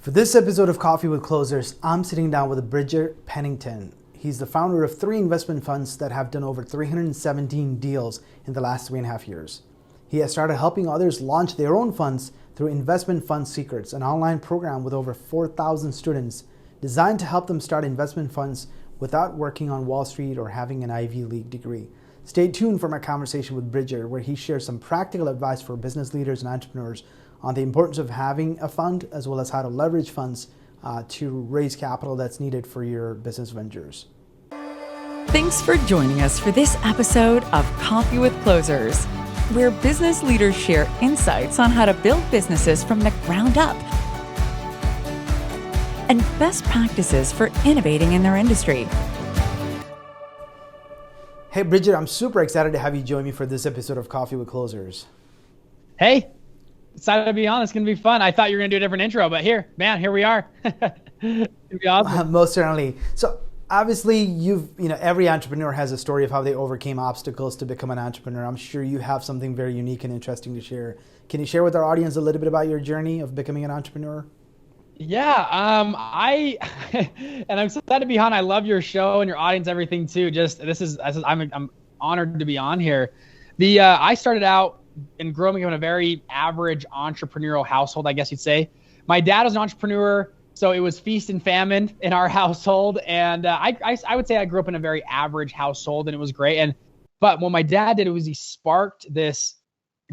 For this episode of Coffee with Closers, I'm sitting down with Bridger Pennington. He's the founder of 3 investment funds that have done over 317 deals in the last 3.5 years. He has started helping others launch their own funds through Investment Fund Secrets, an online program with over 4,000 students designed to help them start investment funds without working on Wall Street or having an Ivy League degree. Stay tuned for my conversation with Bridger, where he shares some practical advice for business leaders and entrepreneurs on the importance of having a fund, as well as how to leverage funds to raise capital that's needed for your business ventures. Thanks for joining us for this episode of Coffee with Closers, where business leaders share insights on how to build businesses from the ground up and best practices for innovating in their industry. Hey, Bridger, I'm super excited to have you join me for this episode of Coffee with Closers. Hey. Excited to be on. It's going to be fun. I thought you were going to do a different intro, but here we are. It'd be awesome. Most certainly. So obviously every entrepreneur has a story of how they overcame obstacles to become an entrepreneur. I'm sure you have something very unique and interesting to share. Can you share with our audience a little bit about your journey of becoming an entrepreneur? Yeah. And I'm so glad to be on. I love your show and your audience, everything too. I'm honored to be on here. I started out and growing up in a very average entrepreneurial household, I guess you'd say. My dad was an entrepreneur, so it was feast and famine in our household. And I would say I grew up in a very average household, and it was great. But what my dad did was he sparked this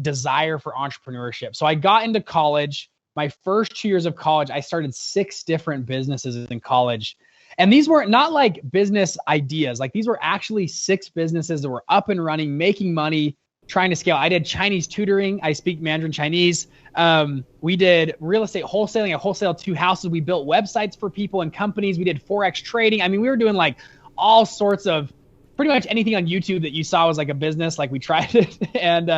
desire for entrepreneurship. So I got into college. My first 2 years of college, I started 6 different businesses in college. And these were not like business ideas. Like, these were actually 6 businesses that were up and running, making money, trying to scale. I did Chinese tutoring. I speak Mandarin Chinese. We did real estate wholesaling. I wholesaled 2 houses. We built websites for people and companies. We did Forex trading. I mean, we were doing like all sorts of pretty much anything on YouTube that you saw was like a business. Like, we tried it and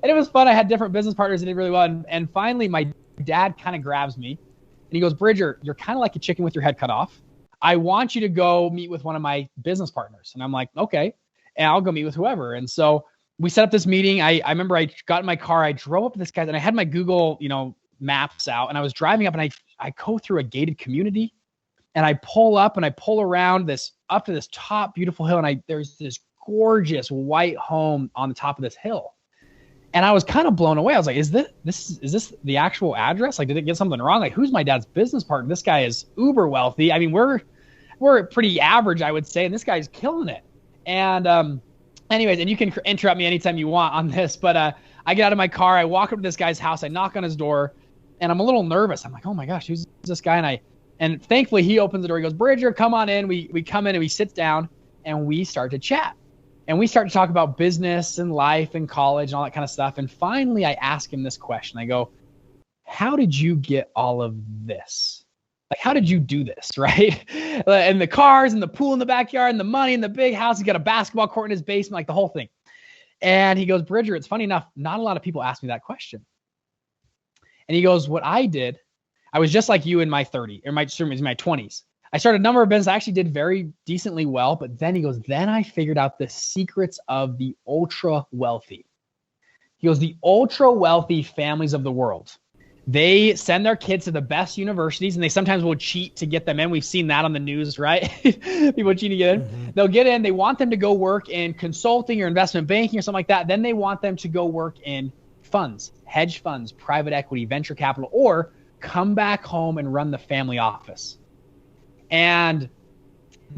it was fun. I had different business partners that did really well. And finally, my dad kind of grabs me and he goes, "Bridger, you're kind of like a chicken with your head cut off. I want you to go meet with one of my business partners." And I'm like, "Okay." And I'll go meet with whoever. And so we set up this meeting. I remember I got in my car, I drove up to this guy, and I had my Google, maps out, and I was driving up, and I go through a gated community, and I pull up and I pull around up to this top beautiful hill, and there's this gorgeous white home on the top of this hill. And I was kind of blown away. I was like, is this the actual address? Like, did it get something wrong? Like, who's my dad's business partner? This guy is uber wealthy. I mean, we're pretty average, I would say, and this guy's killing it. And anyways, and you can interrupt me anytime you want on this, but I get out of my car, I walk up to this guy's house, I knock on his door, and I'm a little nervous. I'm like, oh my gosh, who's this guy? And thankfully he opens the door. He goes, "Bridger, come on in." We come in and we sit down and we start to chat. And we start to talk about business and life and college and all that kind of stuff. And finally I ask him this question. I go, "How did you get all of this? Like, how did you do this?" Right? And the cars and the pool in the backyard and the money and the big house. He's got a basketball court in his basement, like the whole thing. And he goes, "Bridger, it's funny enough, not a lot of people ask me that question." And he goes, "What I did, I was just like you in my 20s. I started a number of businesses. I actually did very decently well. But then," he goes, "then I figured out the secrets of the ultra wealthy." He goes, "The ultra wealthy families of the world, they send their kids to the best universities, and they sometimes will cheat to get them in. We've seen that on the news, right? People cheat to get in. Mm-hmm. They'll get in. They want them to go work in consulting or investment banking or something like that. Then they want them to go work in funds, hedge funds, private equity, venture capital, or come back home and run the family office." And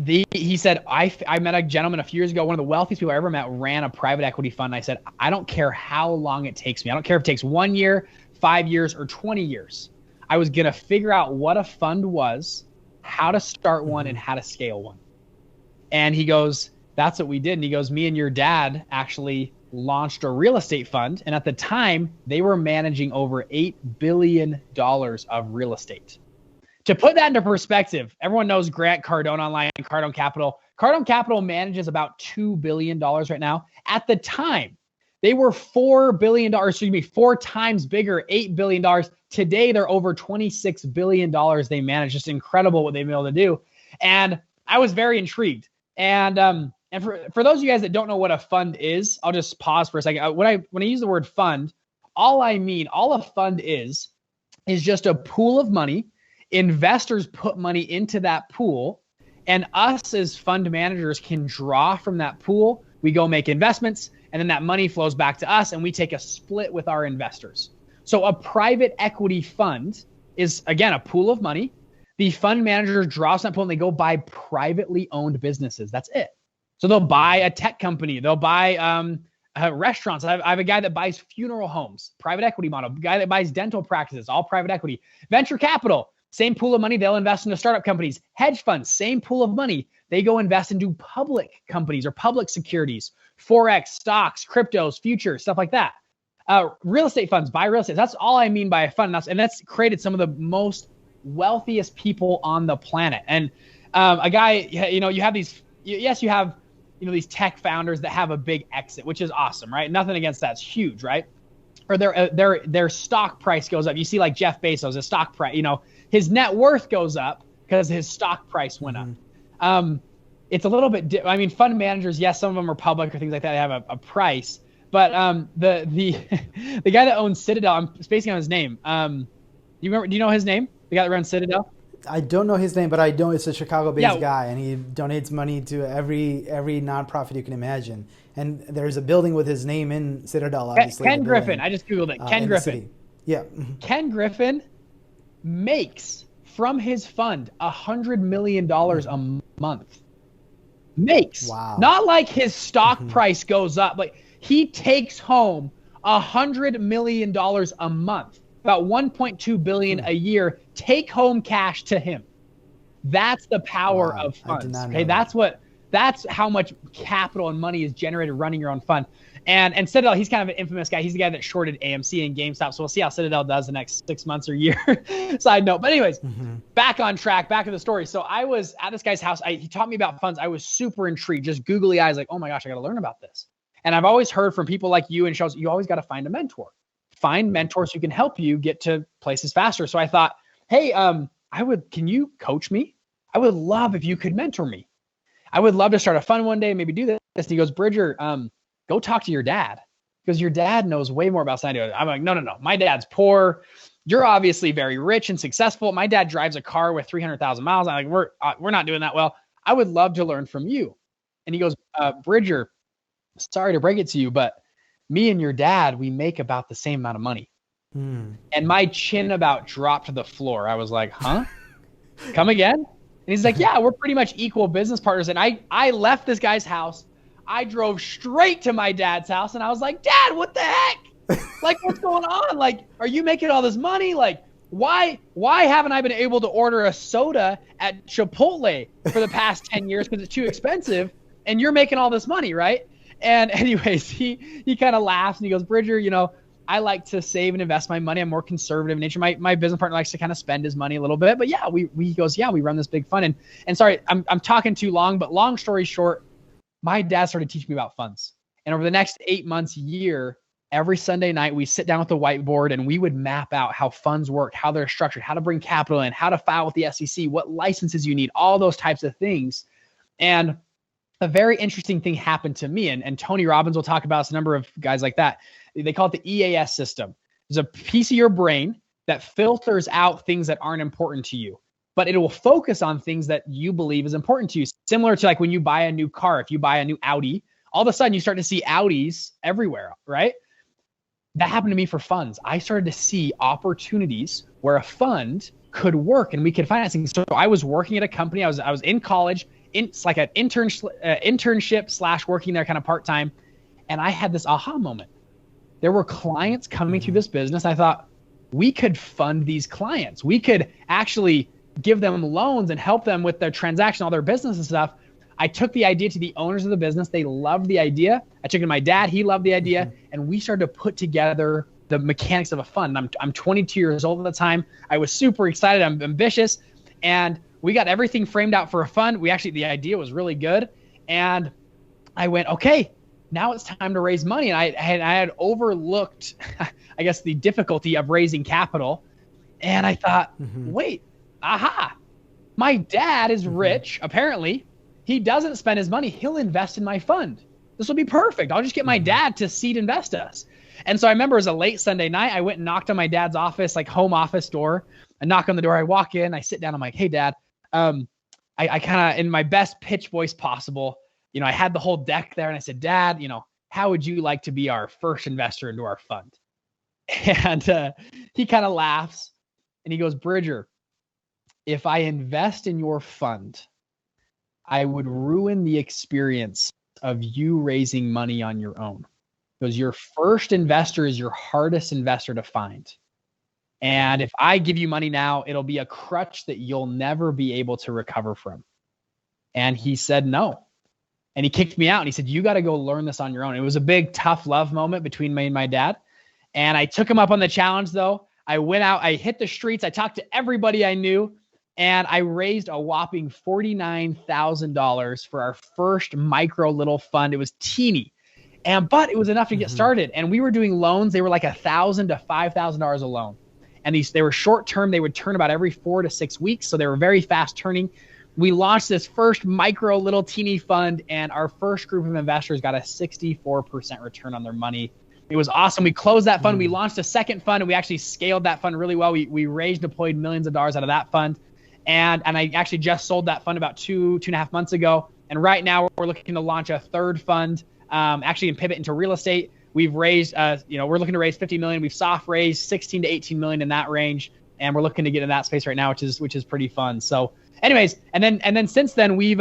he said, I met a gentleman a few years ago, one of the wealthiest people I ever met, ran a private equity fund. And I said, "I don't care how long it takes me. I don't care if it takes 1 year, 5 years, or 20 years. I was going to figure out what a fund was, how to start one, and how to scale one." And he goes, "That's what we did." And he goes, "Me and your dad actually launched a real estate fund. And at the time, they were managing over $8 billion of real estate." To put that into perspective, everyone knows Grant Cardone Online, Cardone Capital. Cardone Capital manages about $2 billion right now. At the time, they were $4 billion, 4 times bigger, $8 billion. Today, they're over $26 billion they manage. Just incredible what they've been able to do. And I was very intrigued. And for those of you guys that don't know what a fund is, I'll just pause for a second. When I use the word fund, all a fund is just a pool of money investors put money into that pool, and us as fund managers can draw from that pool. We go make investments, and then that money flows back to us, and we take a split with our investors. So a private equity fund is, again, a pool of money. The fund manager draws that pool and they go buy privately owned businesses. That's it. So they'll buy a tech company. They'll buy restaurants. I have a guy that buys funeral homes, private equity model. A guy that buys dental practices, all private equity. Venture capital, same pool of money. They'll invest into startup companies. Hedge funds, same pool of money. They go invest into public companies or public securities, Forex, stocks, cryptos, futures, stuff like that. Real estate funds, buy real estate. That's all I mean by a fund. And that's created some of the most wealthiest people on the planet. And a guy, you have these, yes, you have, these tech founders that have a big exit, which is awesome, right? Nothing against that. It's huge, right? Or their stock price goes up. You see like Jeff Bezos, his stock price, his net worth goes up because his stock price went up. It's a little bit, fund managers, yes, some of them are public or things like that. They have a price, but the guy that owns Citadel, I'm spacing on his name. Do you know his name? The guy that runs Citadel? I don't know his name, but I know it's a Chicago-based guy, and he donates money to every nonprofit you can imagine. And there's a building with his name in Citadel, obviously. Ken Griffin. I just Googled it. Ken Griffin. Yeah. Ken Griffin makes from his fund $100 million a month. Makes. Wow. Not like his stock price goes up. Like he takes home $100 million a month. About $1.2 billion a year, take home cash to him. That's the power of funds. Okay, that's how much capital and money is generated running your own fund. And Citadel, he's kind of an infamous guy. He's the guy that shorted AMC and GameStop. So we'll see how Citadel does the next 6 months or year. Side note. But anyways, back on track, back to the story. So I was at this guy's house. He taught me about funds. I was super intrigued, just googly eyes, like, oh my gosh, I got to learn about this. And I've always heard from people like you and shows, you always got to find a mentor. Find mentors who can help you get to places faster. So I thought, hey, can you coach me? I would love if you could mentor me. I would love to start a fund one day, maybe do this. And he goes, Bridger, go talk to your dad because your dad knows way more about science. I'm like, no. My dad's poor. You're obviously very rich and successful. My dad drives a car with 300,000 miles. I'm like, we're not doing that well. I would love to learn from you. And he goes, Bridger, sorry to break it to you, but me and your dad, we make about the same amount of money. And my chin about dropped to the floor. I was like, huh? Come again? And he's like, yeah, we're pretty much equal business partners. And I left this guy's house. I drove straight to my dad's house and I was like, Dad, what the heck? Like, what's going on? Like, are you making all this money? Like, why haven't I been able to order a soda at Chipotle for the past 10 years because it's too expensive and you're making all this money, right? And anyways, he kind of laughs and he goes, Bridger, I like to save and invest my money. I'm more conservative in nature. My business partner likes to kind of spend his money a little bit, but yeah, he goes, we run this big fund. And sorry, I'm talking too long, but long story short, my dad started teaching me about funds. And over the next 8 months, year, every Sunday night, we sit down with the whiteboard and we would map out how funds work, how they're structured, how to bring capital in, how to file with the SEC, what licenses you need, all those types of things. And a very interesting thing happened to me, and Tony Robbins will talk about this, a number of guys like that. They call it the EAS system. There's a piece of your brain that filters out things that aren't important to you, but it will focus on things that you believe is important to you. Similar to like when you buy a new car, if you buy a new Audi, all of a sudden you start to see Audis everywhere, right? That happened to me for funds. I started to see opportunities where a fund could work and we could finance things. So I was working at a company. I was in college. It's like an internship / working there kind of part-time. And I had this aha moment. There were clients coming through this business. I thought we could fund these clients. We could actually give them loans and help them with their transaction, all their business and stuff. I took the idea to the owners of the business. They loved the idea. I took it to my dad. He loved the idea. And we started to put together the mechanics of a fund. I'm 22 years old at the time. I was super excited. I'm ambitious. And we got everything framed out for a fund. The idea was really good. And I went, okay, now it's time to raise money. And I had overlooked, I guess, the difficulty of raising capital. And I thought, wait, my dad is rich. Apparently he doesn't spend his money. He'll invest in my fund. This will be perfect. I'll just get my dad to seed invest us. And so I remember it was a late Sunday night. I went and knocked on my dad's office, like home office door. I knock on the door. I walk in. I sit down. I'm like, hey, Dad. I kind of, in my best pitch voice possible, I had the whole deck there. And I said, Dad, how would you like to be our first investor into our fund? And he kind of laughs and he goes, Bridger, if I invest in your fund, I would ruin the experience of you raising money on your own. Because your first investor is your hardest investor to find. And if I give you money now, it'll be a crutch that you'll never be able to recover from. And he said no. And he kicked me out and he said, you got to go learn this on your own. It was a big, tough love moment between me and my dad. And I took him up on the challenge though. I went out, I hit the streets, I talked to everybody I knew, and I raised a whopping $49,000 for our first micro little fund. It was teeny. But it was enough to get started. And we were doing loans. They were like $1,000 to $5,000 a loan. And they were short term. They would turn about every 4 to 6 weeks. So they were very fast turning. We launched this first micro little teeny fund, and our first group of investors got a 64% return on their money. It was awesome. We closed that fund. We launched a second fund, and we actually scaled that fund really well. We deployed millions of dollars out of that fund. And I actually just sold that fund about two and a half months ago. And right now we're looking to launch a third fund, actually and pivot into real estate. We've raised, we're looking to raise 50 million. We've soft raised 16 to 18 million in that range. And we're looking to get in that space right now, which is pretty fun. So anyways, and then since then we've,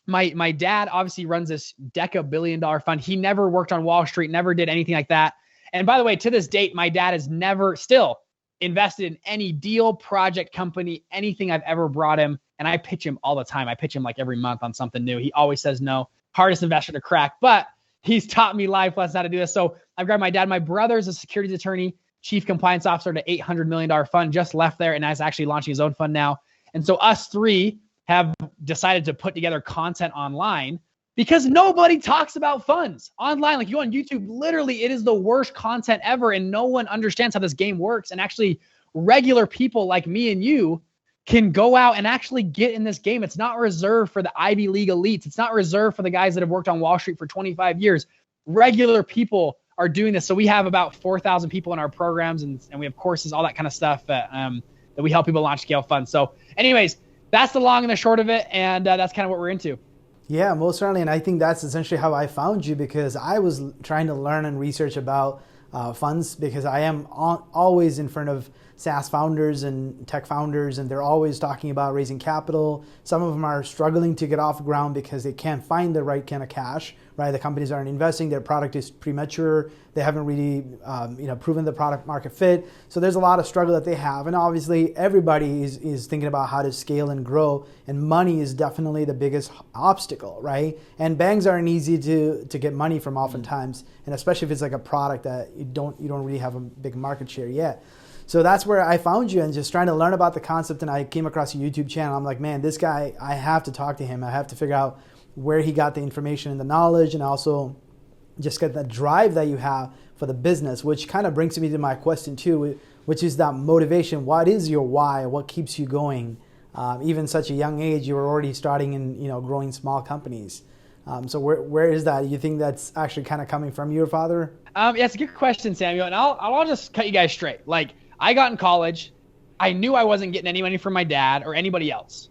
my dad obviously runs this $10 billion fund. He never worked on Wall Street, never did anything like that. And by the way, to this date, my dad has never still invested in any deal, project, company, anything I've ever brought him. And I pitch him all the time. I pitch him like every month on something new. He always says no. Hardest investor to crack, but he's taught me life lessons how to do this. So I've grabbed my dad. My brother's a securities attorney, chief compliance officer to $800 million fund, just left there and is actually launching his own fund now. And so us three have decided to put together content online because nobody talks about funds online. Like you on YouTube, literally it is the worst content ever. And no one understands how this game works. And actually regular people like me and you can go out and actually get in this game. It's not reserved for the Ivy League elites. It's not reserved for the guys that have worked on Wall Street for 25 years. Regular people are doing this. So we have about 4,000 people in our programs and we have courses, all that kind of stuff that we help people launch scale funds. So anyways, that's the long and the short of it. And that's kind of what we're into. Yeah, most certainly. And I think that's essentially how I found you, because I was trying to learn and research about funds, because I am always in front of SaaS founders and tech founders, and they're always talking about raising capital. Some of them are struggling to get off the ground because they can't find the right kind of cash, right? The companies aren't investing, their product is premature, they haven't really proven the product market fit. So there's a lot of struggle that they have. And obviously everybody is thinking about how to scale and grow, and money is definitely the biggest obstacle, right? And banks aren't easy to get money from oftentimes, and especially if it's like a product that you don't really have a big market share yet. So that's where I found you, and just trying to learn about the concept, and I came across your YouTube channel. I'm like, man, this guy, I have to talk to him. I have to figure out where he got the information and the knowledge, and also just get that drive that you have for the business, which kind of brings me to my question too, which is that motivation. What is your why? What keeps you going? Even such a young age, you were already starting in, growing small companies. So where is that? You think that's actually kind of coming from your father? Yeah, it's a good question, Samuel. And I'll just cut you guys straight. Like, I got in college, I knew I wasn't getting any money from my dad or anybody else.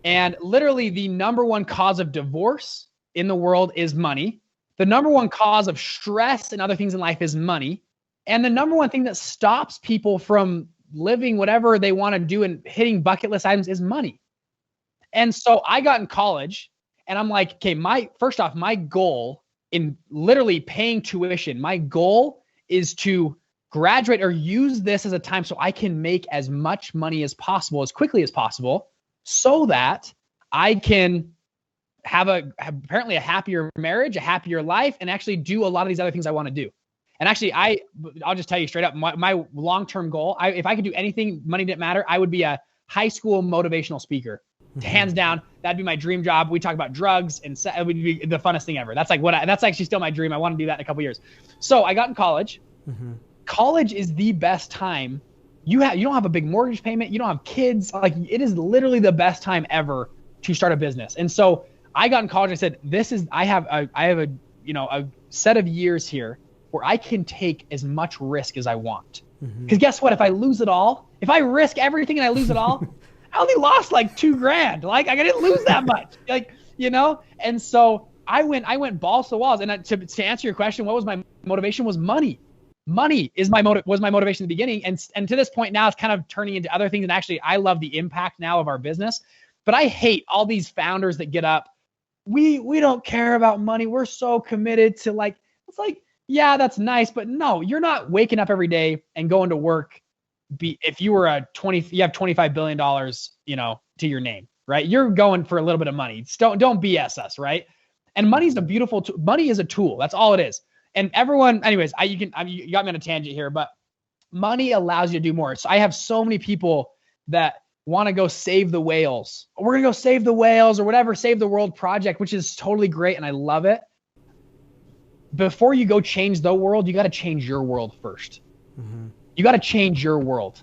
And literally the number one cause of divorce in the world is money. The number one cause of stress and other things in life is money. And the number one thing that stops people from living whatever they want to do and hitting bucket list items is money. And so I got in college and I'm like, okay, my goal in literally paying tuition, my goal is to graduate or use this as a time so I can make as much money as possible, as quickly as possible, so that I can have apparently a happier marriage, a happier life, and actually do a lot of these other things I want to do. And actually, I'll just tell you straight up, my long-term goal, if I could do anything, money didn't matter, I would be a high school motivational speaker. Hands down, that'd be my dream job. We talk about drugs, and it would be the funnest thing ever. That's that's actually still my dream. I want to do that in a couple years. So I got in college. Mm-hmm. College is the best time. You don't have a big mortgage payment. You don't have kids. Like, it is literally the best time ever to start a business. And so I got in college and I said, I have a set of years here where I can take as much risk as I want. Because guess what? If I lose it all, if I risk everything and I lose it all, I only lost like $2,000. Like I didn't lose that much. Like, you know? And so I went balls to the walls. And to answer your question, what was my motivation? Was money. Money was my motivation in the beginning. And to this point now, it's kind of turning into other things. And actually, I love the impact now of our business. But I hate all these founders that get up. We don't care about money. We're so committed to like, it's like, yeah, that's nice, but no, you're not waking up every day and going to work. If you were you have $25 billion, you know, to your name, right? You're going for a little bit of money. Don't BS us, right? And money is a tool. That's all it is. And everyone, anyways, you got me on a tangent here, but money allows you to do more. So I have so many people that want to go save the whales. We're going to go save the whales or whatever, save the world project, which is totally great. And I love it. Before you go change the world, you got to change your world first. You got to change your world.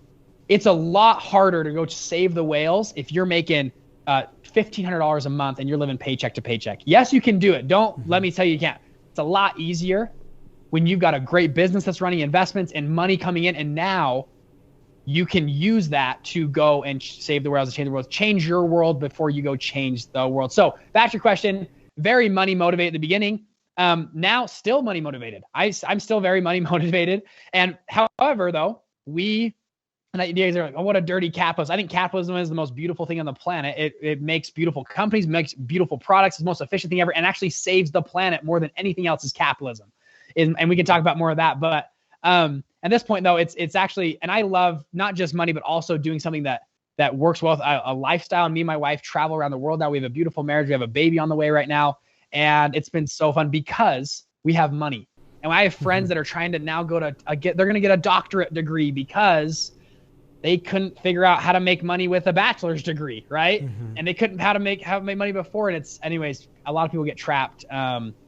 It's a lot harder to go save the whales if you're making $1,500 a month and you're living paycheck to paycheck. Yes, you can do it. Don't let me tell you can't. It's a lot easier when you've got a great business that's running investments and money coming in, and now you can use that to go and save the whales and change the world. Change your world before you go change the world. So back to your question, very money motivated at the beginning. Now still money motivated. I'm still very money motivated. And however, though, you guys are like, oh, what a dirty capitalist. I think capitalism is the most beautiful thing on the planet. It makes beautiful companies, makes beautiful products, it's the most efficient thing ever, and actually saves the planet more than anything else is capitalism. And we can talk about more of that. But at this point, though, it's actually, and I love not just money, but also doing something that works well with a lifestyle. Me and my wife travel around the world now. We have a beautiful marriage. We have a baby on the way right now. And it's been so fun because we have money. And I have friends that are trying to now they're going to get a doctorate degree because they couldn't figure out how to make money with a bachelor's degree, right? And they couldn't how to make money before. And anyways, a lot of people get trapped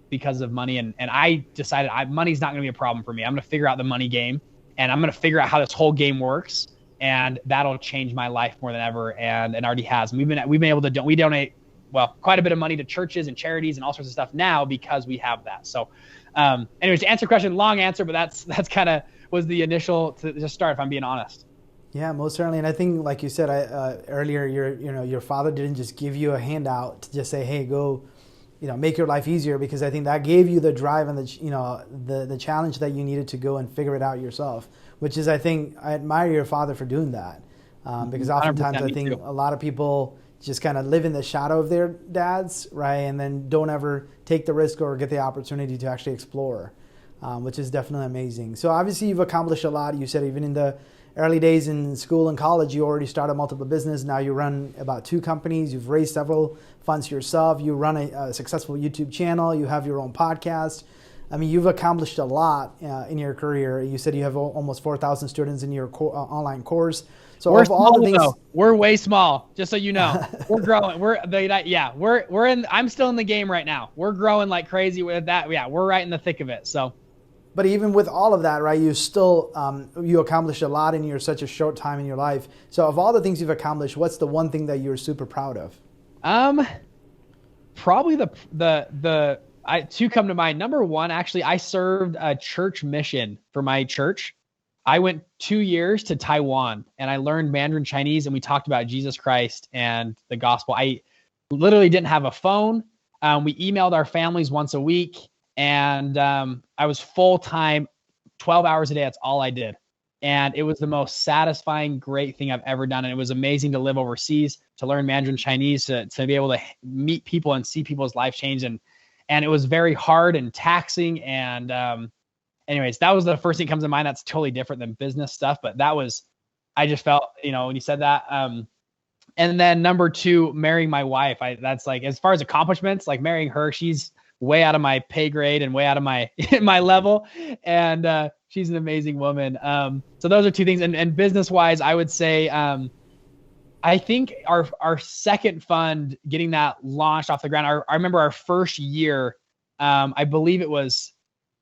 because of money. And I decided money's not going to be a problem for me. I'm going to figure out the money game, and I'm going to figure out how this whole game works. And that'll change my life more than ever. And it already has. We've been able to donate quite a bit of money to churches and charities and all sorts of stuff now because we have that. So anyways, to answer your question, long answer, but that's kind of was the initial to just start, if I'm being honest. Yeah, most certainly. And I think, like you said earlier, your father didn't just give you a handout to just say, hey, go, make your life easier, because I think that gave you the drive and the challenge that you needed to go and figure it out yourself, which is, I think, I admire your father for doing that. Because oftentimes I think a lot of people just kind of live in the shadow of their dads, right? And then don't ever take the risk or get the opportunity to actually explore, which is definitely amazing. So obviously you've accomplished a lot. You said even in the early days in school and college, you already started multiple business. Now you run about 2 companies. You've raised several funds yourself. You run a successful YouTube channel. You have your own podcast. I mean, you've accomplished a lot in your career. You said you have almost 4,000 students in your online course. So we're of all the things, we're way small, just so you know. We're growing. I'm still in the game right now. We're growing like crazy with that. Yeah, we're right in the thick of it. So, but even with all of that, right, you still you accomplished a lot in such a short time in your life. So of all the things you've accomplished, what's the one thing that you're super proud of? Probably the two come to mind. Number one, actually, I served a church mission for my church. I went 2 years to Taiwan and I learned Mandarin Chinese, and we talked about Jesus Christ and the gospel. I literally didn't have a phone. We emailed our families once a week, and I was full-time, 12 hours a day. That's all I did. And it was the most satisfying, great thing I've ever done. And it was amazing to live overseas, to learn Mandarin Chinese, to be able to meet people and see people's life change. And it was very hard and taxing. And anyways, that was the first thing that comes to mind. That's totally different than business stuff. But I just felt, when you said that. And then number 2, marrying my wife. That's like, as far as accomplishments, like marrying her, she's way out of my pay grade and way out of my my level. And she's an amazing woman. So those are 2 things. And business wise, I would say, I think our second fund, getting that launched off the ground, I remember our first year, I believe it was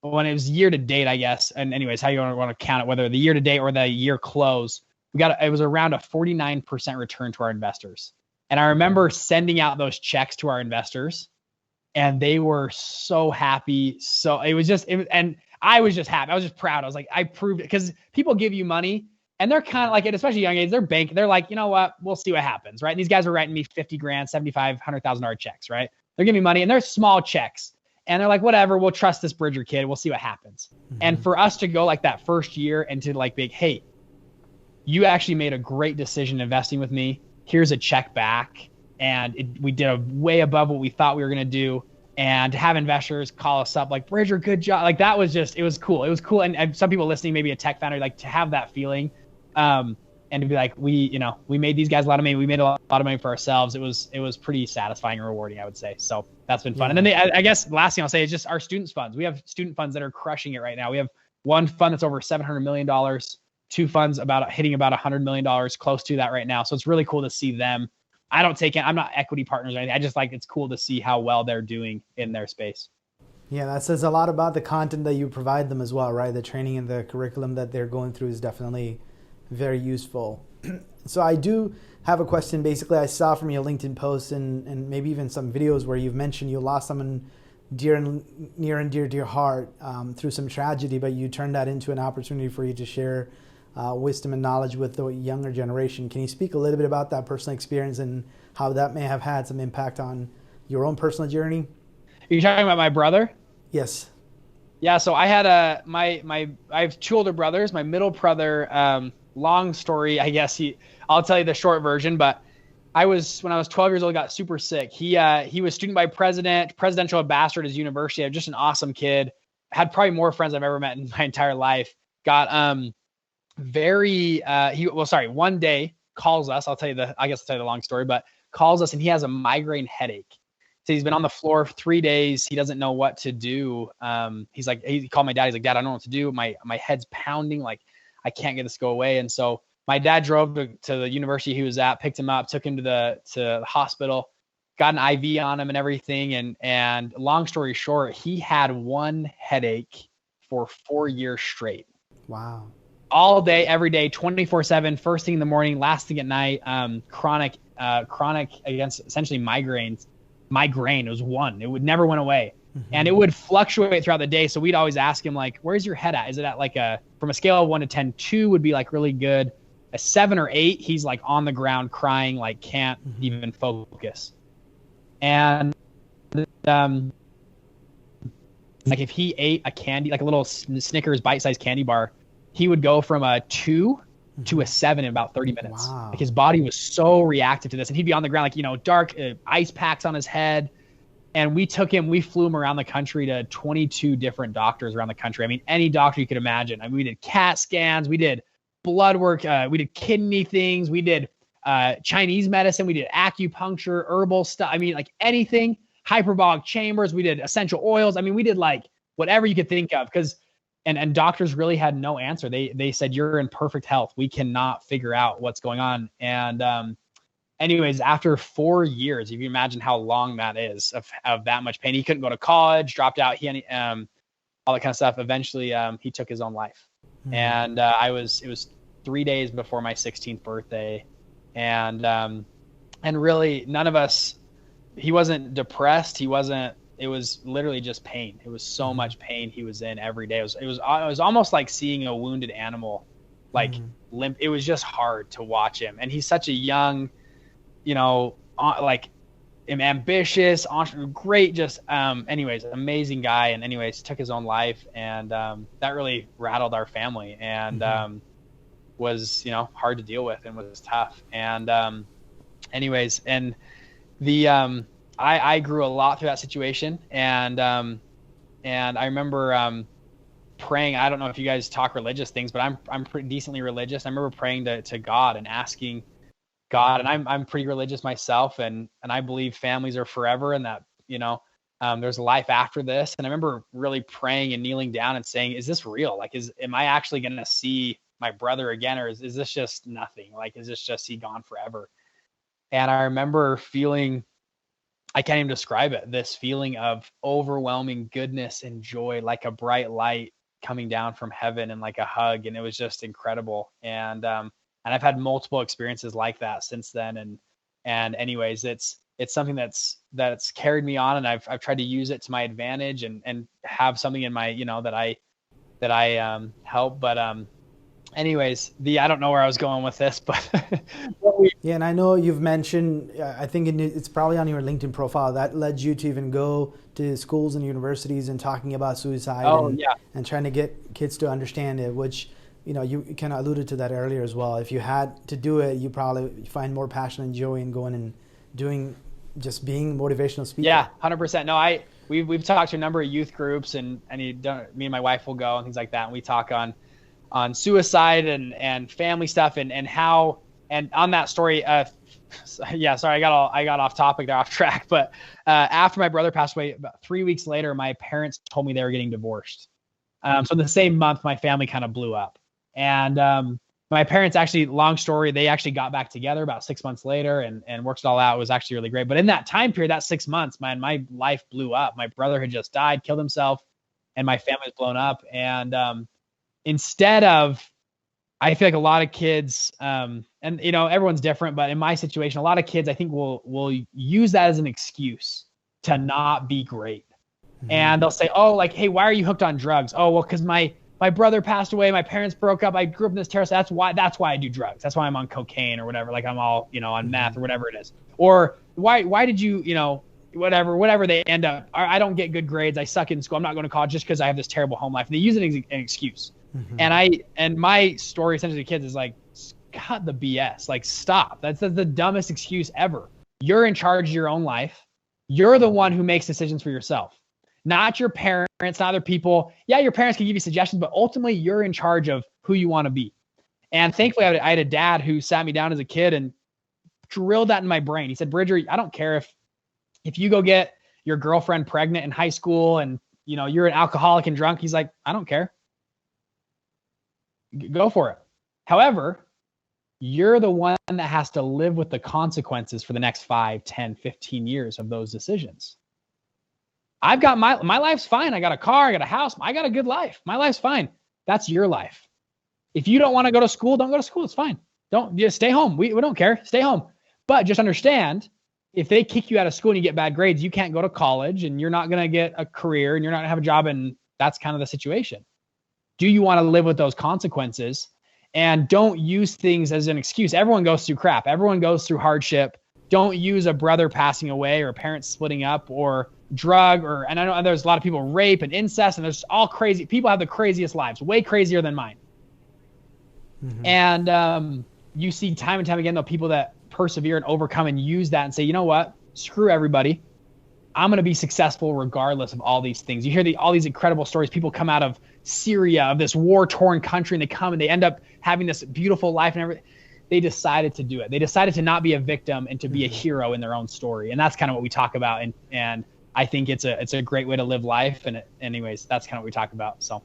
when it was year to date, I guess. And anyways, how you want to count it, whether the year to date or the year close, it was around a 49% return to our investors. And I remember sending out those checks to our investors. and they were so happy. So and I was just happy. I was just proud. I was like, I proved it, because people give you money and they're kind of like, at especially young age, they're like, you know what, we'll see what happens. Right. And these guys were writing me 50 grand, 75, $100,000 checks. Right. They're giving me money and they're small checks. And they're like, whatever, we'll trust this Bridger kid. We'll see what happens. Mm-hmm. And for us to go like that first year and to like big, hey, you actually made a great decision investing with me. Here's a check back. And we did a way above what we thought we were going to do. And to have investors call us up like, Bridger, good job. Like that was just, it was cool. It was cool. And some people listening, maybe a tech founder, like to have that feeling, and to be like, we made these guys a lot of money. We made a lot of money for ourselves. It was pretty satisfying and rewarding, I would say. So that's been fun. Yeah. And then I guess the last thing I'll say is just our students funds. We have student funds that are crushing it right now. We have one fund that's over $700 million, two funds hitting about $100 million, close to that right now. So it's really cool to see them. I'm not equity partners or anything. I just like, it's cool to see how well they're doing in their space. Yeah, that says a lot about the content that you provide them as well, right? The training and the curriculum that they're going through is definitely very useful. So I do have a question. Basically, I saw from your LinkedIn posts and maybe even some videos where you've mentioned you lost someone near and dear to your heart through some tragedy, but you turned that into an opportunity for you to share wisdom and knowledge with the younger generation. Can you speak a little bit about that personal experience and how that may have had some impact on your own personal journey? Are you talking about my brother? Yes. Yeah. So I had I have two older brothers. My middle brother, long story, I guess I'll tell you the short version, but when I was 12 years old, got super sick. He was student by presidential ambassador at his university. Just an awesome kid. Had probably more friends I've ever met in my entire life. Got, one day calls us, I'll tell you the long story, but calls us and he has a migraine headache. So he's been on the floor for 3 days. He doesn't know what to do. He called my dad. He's like, Dad, I don't know what to do. My head's pounding. Like I can't get this to go away. And so my dad drove to the university he was at, picked him up, took him to the hospital, got an IV on him and everything. And long story short, he had one headache for 4 years straight. Wow. All day, every day, 24/7, first thing in the morning, last thing at night, chronic against essentially migraines. Migraine, it was one. It would never went away. Mm-hmm. And it would fluctuate throughout the day. So we'd always ask him like, where's your head at? Is it at like from a scale of 1 to 10, 2 would be like really good. A 7 or 8, he's like on the ground crying, like can't even focus. And like if he ate a candy, like a little Snickers bite-sized candy bar, he would go from a 2 to a 7 in about 30 minutes. Wow. Like his body was so reactive to this, and he'd be on the ground, like, dark ice packs on his head. And we flew him around the country to 22 different doctors around the country. I mean, any doctor you could imagine. I mean, we did CAT scans, we did blood work, we did kidney things, we did Chinese medicine, we did acupuncture, herbal stuff. I mean, like anything, hyperbolic chambers, we did essential oils. I mean, we did like whatever you could think of, because and doctors really had no answer. They said, you're in perfect health. We cannot figure out what's going on. And anyways, after 4 years, if you imagine how long that is of that much pain, he couldn't go to college, dropped out, all that kind of stuff. Eventually, he took his own life. Mm-hmm. And it was 3 days before my 16th birthday. And really none of us, he wasn't depressed. It was literally just pain. It was so much pain he was in every day. It was almost like seeing a wounded animal, like limp. It was just hard to watch him. And he's such a young, like ambitious, great, just, anyways, amazing guy. And anyways, took his own life. And that really rattled our family and was, hard to deal with and was tough. And anyways, and I grew a lot through that situation. And I remember praying. I don't know if you guys talk religious things, but I'm pretty decently religious. I remember praying to God and asking God, and I'm pretty religious myself, and I believe families are forever, and that there's life after this. And I remember really praying and kneeling down and saying, is this real? Like, am I actually going to see my brother again, or is this just nothing? Like, is this just he gone forever? And I remember feeling, I can't even describe it, this feeling of overwhelming goodness and joy, like a bright light coming down from heaven and like a hug. And it was just incredible. And I've had multiple experiences like that since then. And anyways, it's something that's carried me on, and I've tried to use it to my advantage and have something in my, that I help. But anyways, I don't know where I was going with this, but yeah, and I know you've mentioned, I think it's probably on your LinkedIn profile that led you to even go to schools and universities and talking about suicide and trying to get kids to understand it, which, you kind of alluded to that earlier as well. If you had to do it, you probably find more passion and joy in going and doing, just being motivational speaker. Yeah, 100%. No, we've talked to a number of youth groups, and me and my wife will go and things like that, and we talk on suicide and family stuff and how, and on that story, sorry, I got off topic there, off track, but after my brother passed away, about 3 weeks later, my parents told me they were getting divorced. So the same month, my family kind of blew up. And my parents actually, long story, they actually got back together about 6 months later and worked it all out. It was actually really great. But in that time period, that 6 months, man, my life blew up. My brother had just died, killed himself, and my family was blown up. And instead of, I feel like a lot of kids, and everyone's different, but in my situation, a lot of kids, I think will use that as an excuse to not be great. Mm-hmm. And they'll say, oh, like, hey, why are you hooked on drugs? Oh, well, because my brother passed away. My parents broke up. I grew up in this terrace. That's why I do drugs. That's why I'm on cocaine or whatever. Like I'm all, on meth or whatever it is. Or why did you, whatever they end up, I don't get good grades. I suck in school. I'm not going to college just because I have this terrible home life. And they use it as an excuse. Mm-hmm. And my story essentially to kids is like, cut the BS, like stop. That's the dumbest excuse ever. You're in charge of your own life. You're the one who makes decisions for yourself. Not your parents, not other people. Yeah, your parents can give you suggestions, but ultimately you're in charge of who you want to be. And thankfully, I had a dad who sat me down as a kid and drilled that in my brain. He said, Bridger, I don't care if you go get your girlfriend pregnant in high school and you're an alcoholic and drunk. He's like, I don't care. Go for it. However, you're the one that has to live with the consequences for the next 5, 10, 15 years of those decisions. I've got my life's fine. I got a car, I got a house. I got a good life. My life's fine. That's your life. If you don't want to go to school, don't go to school. It's fine. Don't just stay home. We don't care. Stay home. But just understand, if they kick you out of school and you get bad grades, you can't go to college and you're not going to get a career and you're not going to have a job. And that's kind of the situation. Do you want to live with those consequences? And don't use things as an excuse. Everyone goes through crap. Everyone goes through hardship. Don't use a brother passing away or parents splitting up or drug and I know there's a lot of people rape and incest and there's all crazy. People have the craziest lives, way crazier than mine. Mm-hmm. And you see time and time again, though, people that persevere and overcome and use that and say, you know what, screw everybody. I'm going to be successful regardless of all these things. You hear all these incredible stories. People come out of Syria, of this war-torn country, and they come and they end up having this beautiful life and everything. They decided to do it. They decided to not be a victim and to be a hero in their own story. And that's kind of what we talk about. And I think it's a great way to live life. And anyways, that's kind of what we talk about. So.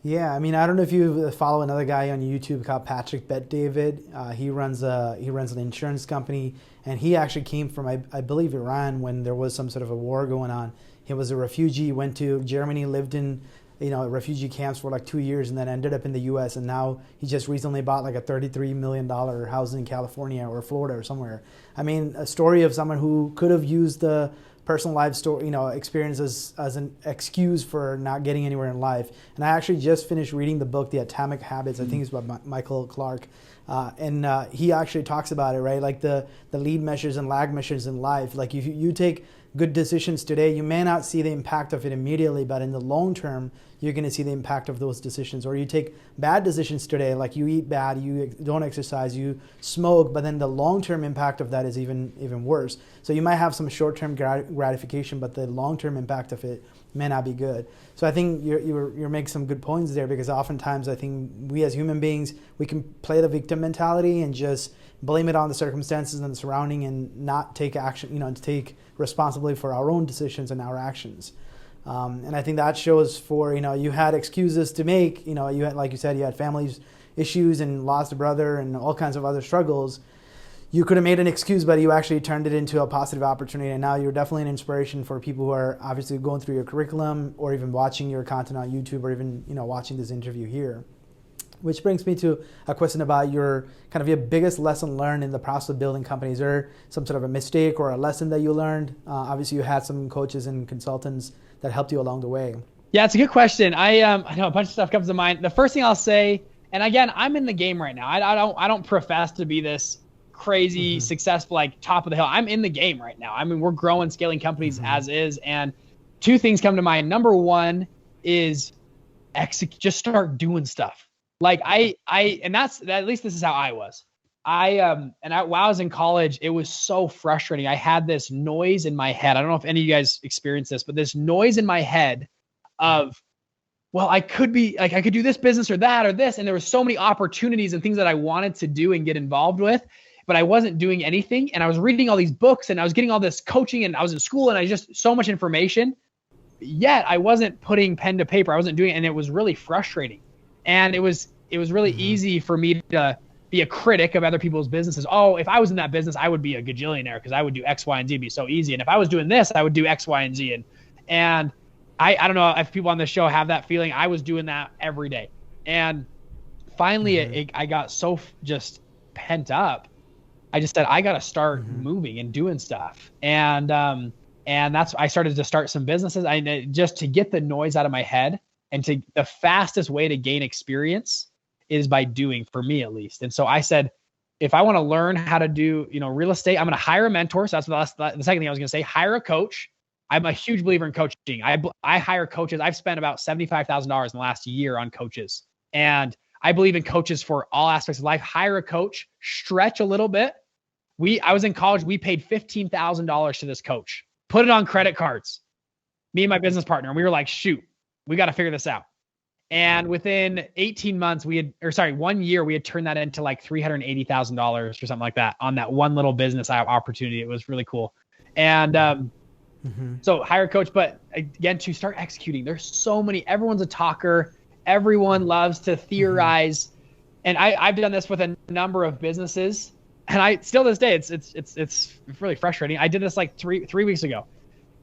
Yeah, I mean, I don't know if you follow another guy on YouTube called Patrick Bet-David. He runs an insurance company, and he actually came from, I believe, Iran when there was some sort of a war going on. He was a refugee, went to Germany, lived in refugee camps for like 2 years, and then ended up in the U.S. And now he just recently bought like a $33 million house in California or Florida or somewhere. I mean, a story of someone who could have used the personal life story, experience as an excuse for not getting anywhere in life. And I actually just finished reading the book, The Atomic Habits. I think it's by Michael Clark. And he actually talks about it, right? Like the lead measures and lag measures in life. Like if you take good decisions today, you may not see the impact of it immediately, but in the long term, you're going to see the impact of those decisions. Or you take bad decisions today, like you eat bad, you don't exercise, you smoke, but then the long-term impact of that is even worse. So you might have some short-term gratification, but the long-term impact of it may not be good. So I think you're making some good points there, because oftentimes I think we as human beings, we can play the victim mentality and just blame it on the circumstances and the surrounding and not take action, to take responsibility for our own decisions and our actions. And I think that shows for, you had excuses to make, you had, like you said, you had family issues and lost a brother and all kinds of other struggles. You could have made an excuse, but you actually turned it into a positive opportunity. And now you're definitely an inspiration for people who are obviously going through your curriculum or even watching your content on YouTube or even, watching this interview here. Which brings me to a question about your biggest lesson learned in the process of building companies. Is there some sort of a mistake or a lesson that you learned? Obviously, you had some coaches and consultants that helped you along the way. Yeah, it's a good question. I know a bunch of stuff comes to mind. The first thing I'll say, and again, I'm in the game right now. I don't profess to be this crazy successful, like top of the hill. I'm in the game right now. I mean, we're growing, scaling companies as is. And two things come to mind. Number one is just start doing stuff. Like and that's, at least this is how I was. While I was in college, it was so frustrating. I had this noise in my head. I don't know if any of you guys experienced this, but this noise in my head of, well, I could do this business or that or this. And there were so many opportunities and things that I wanted to do and get involved with, but I wasn't doing anything. And I was reading all these books and I was getting all this coaching and I was in school and I just so much information, yet I wasn't putting pen to paper. I wasn't doing it. And it was really frustrating. And it was really easy for me to be a critic of other people's businesses. Oh, if I was in that business, I would be a gajillionaire because I would do X, Y, and Z. It'd be so easy. And if I was doing this, I would do X, Y, and Z. And I don't know if people on this show have that feeling. I was doing that every day. And finally, I got so just pent up. I just said, I got to start moving and doing stuff. And I started to start some businesses. Just to get the noise out of my head. And the fastest way to gain experience is by doing, for me at least. And so I said, if I want to learn how to do, real estate, I'm going to hire a mentor. So that's the second thing I was going to say, hire a coach. I'm a huge believer in coaching. I hire coaches. I've spent about $75,000 in the last year on coaches. And I believe in coaches for all aspects of life. Hire a coach, stretch a little bit. I was in college. We paid $15,000 to this coach, put it on credit cards, me and my business partner. And we were like, shoot, we got to figure this out. And within 18 months, 1 year, we had turned that into like $380,000 or something like that on that one little business opportunity. It was really cool. And so hire a coach, but again, to start executing, there's so many, everyone's a talker. Everyone loves to theorize. And I've done this with a number of businesses. And I still to this day, it's really frustrating. I did this like three weeks ago.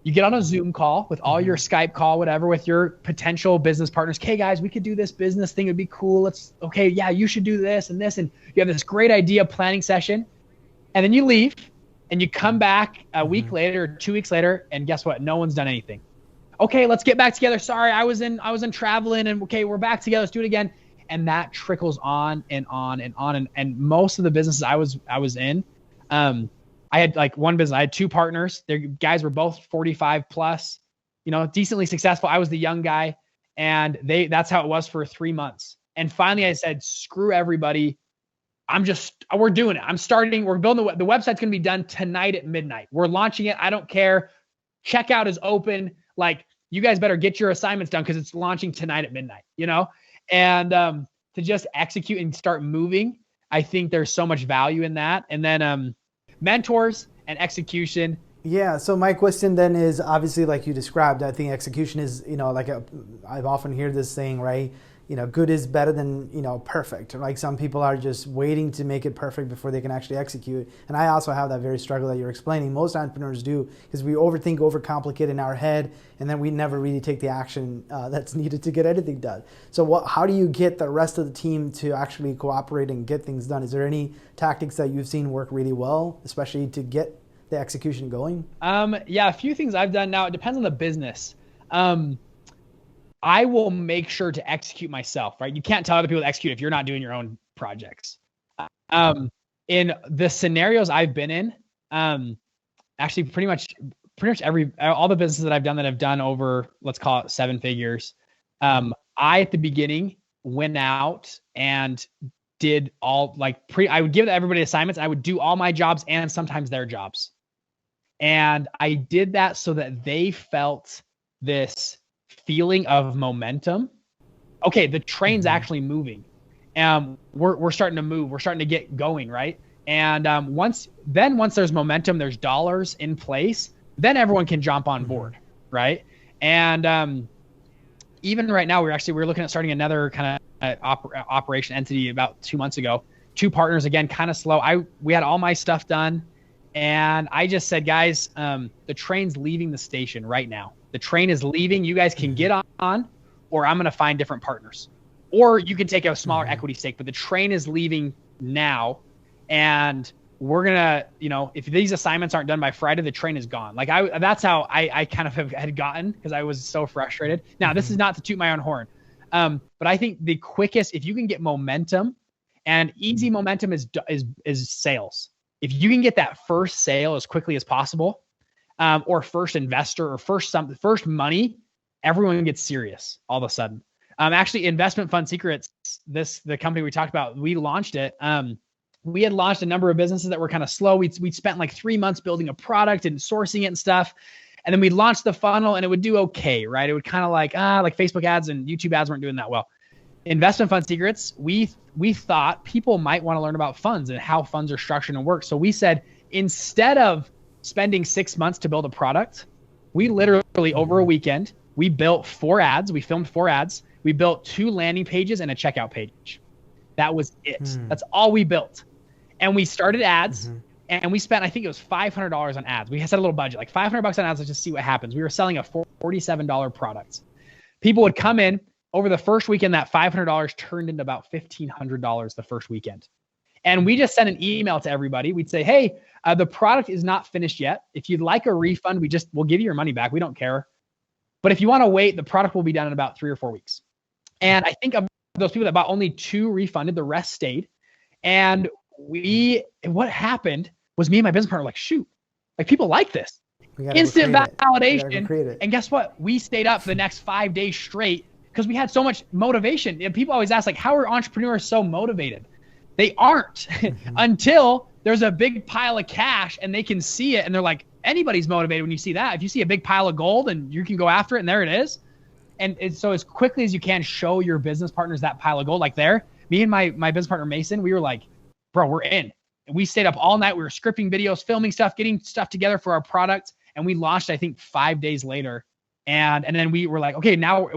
You get on a Zoom call with all your Skype call, whatever, with your potential business partners. Okay, guys, we could do this business thing. It'd be cool. You should do this and this. And you have this great idea planning session. And then you leave and you come back a week later or 2 weeks later. And guess what? No one's done anything. Okay, let's get back together. Sorry, I was in traveling and okay, we're back together. Let's do it again. And that trickles on and on and on. And most of the businesses I was in, I had like one business. I had two partners. Their guys were both 45 plus, decently successful. I was the young guy, and that's how it was for 3 months. And finally I said, screw everybody. We're doing it. We're building the website's going to be done tonight at midnight. We're launching it. I don't care. Checkout is open. Like, you guys better get your assignments done because it's launching tonight at midnight, and to just execute and start moving. I think there's so much value in that. And then, mentors and execution. Yeah. So my question then is, obviously, like you described, I think execution is, I've often heard this saying, right? Good is better than, perfect. Like, some people are just waiting to make it perfect before they can actually execute. And I also have that very struggle that you're explaining. Most entrepreneurs do, because we overthink, overcomplicate in our head, and then we never really take the action that's needed to get anything done. So how do you get the rest of the team to actually cooperate and get things done? Is there any tactics that you've seen work really well, especially to get the execution going? Yeah, a few things I've done now. It depends on the business. I will make sure to execute myself, right? You can't tell other people to execute if you're not doing your own projects. In the scenarios I've been in, actually pretty much all the businesses that I've done over, let's call it 7 figures. I, at the beginning, went out and did all I would give everybody assignments. I would do all my jobs and sometimes their jobs. And I did that so that they felt this feeling of momentum. Okay, the train's actually moving. We're starting to move. We're starting to get going, right? And once there's momentum, there's dollars in place, then everyone can jump on board, right? And even right now, we're looking at starting another kind of operation entity about 2 months ago. 2 partners, again, kind of slow. We had all my stuff done, and I just said, guys, the train's leaving the station right now. The train is leaving. You guys can get on, or I'm going to find different partners. or you can take a smaller equity stake, but the train is leaving now. And we're going to, you know, if these assignments aren't done by Friday, the train is gone. Like that's how I kind of had gotten, because I was so frustrated. Now, this is not to toot my own horn. But I think the quickest, if you can get momentum, and easy momentum is sales. If you can get that first sale as quickly as possible, or first investor, or first money, everyone gets serious all of a sudden. Actually, Investment Fund Secrets, the company we talked about, we launched it. We had launched a number of businesses that were kind of slow. We'd spent like 3 months building a product and sourcing it and stuff. And then we launched the funnel and it would do okay, right? It would kind of like Facebook ads and YouTube ads weren't doing that well. Investment Fund Secrets, we thought people might want to learn about funds and how funds are structured and work. So we said, instead of spending 6 months to build a product, we literally over a weekend, we built 4 ads. We filmed 4 ads. We built 2 landing pages and a checkout page. That was it. That's all we built. And we started ads, and we spent, I think it was $500 on ads. We set a little budget, like $500 on ads, let's just see what happens. We were selling a $47 product. People would come in. Over the first weekend, that $500 turned into about $1,500 the first weekend. And we just sent an email to everybody. We'd say, hey, the product is not finished yet. If you'd like a refund, we'll give you your money back. We don't care. But if you want to wait, the product will be done in about 3 or 4 weeks. And I think of those people that bought, only 2 refunded, the rest stayed. And what happened was me and my business partner were like, shoot, like people like this. Instant validation. And guess what? We stayed up for the next 5 days straight because we had so much motivation. And people always ask, like, how are entrepreneurs so motivated? They aren't until there's a big pile of cash and they can see it. And they're like, anybody's motivated when you see that. If you see a big pile of gold and you can go after it and there it is. And so as quickly as you can, show your business partners that pile of gold. Like there, me and my business partner, Mason, we were like, bro, we're in. And we stayed up all night. We were scripting videos, filming stuff, getting stuff together for our product. And we launched, I think, 5 days later. And then we were like, okay, now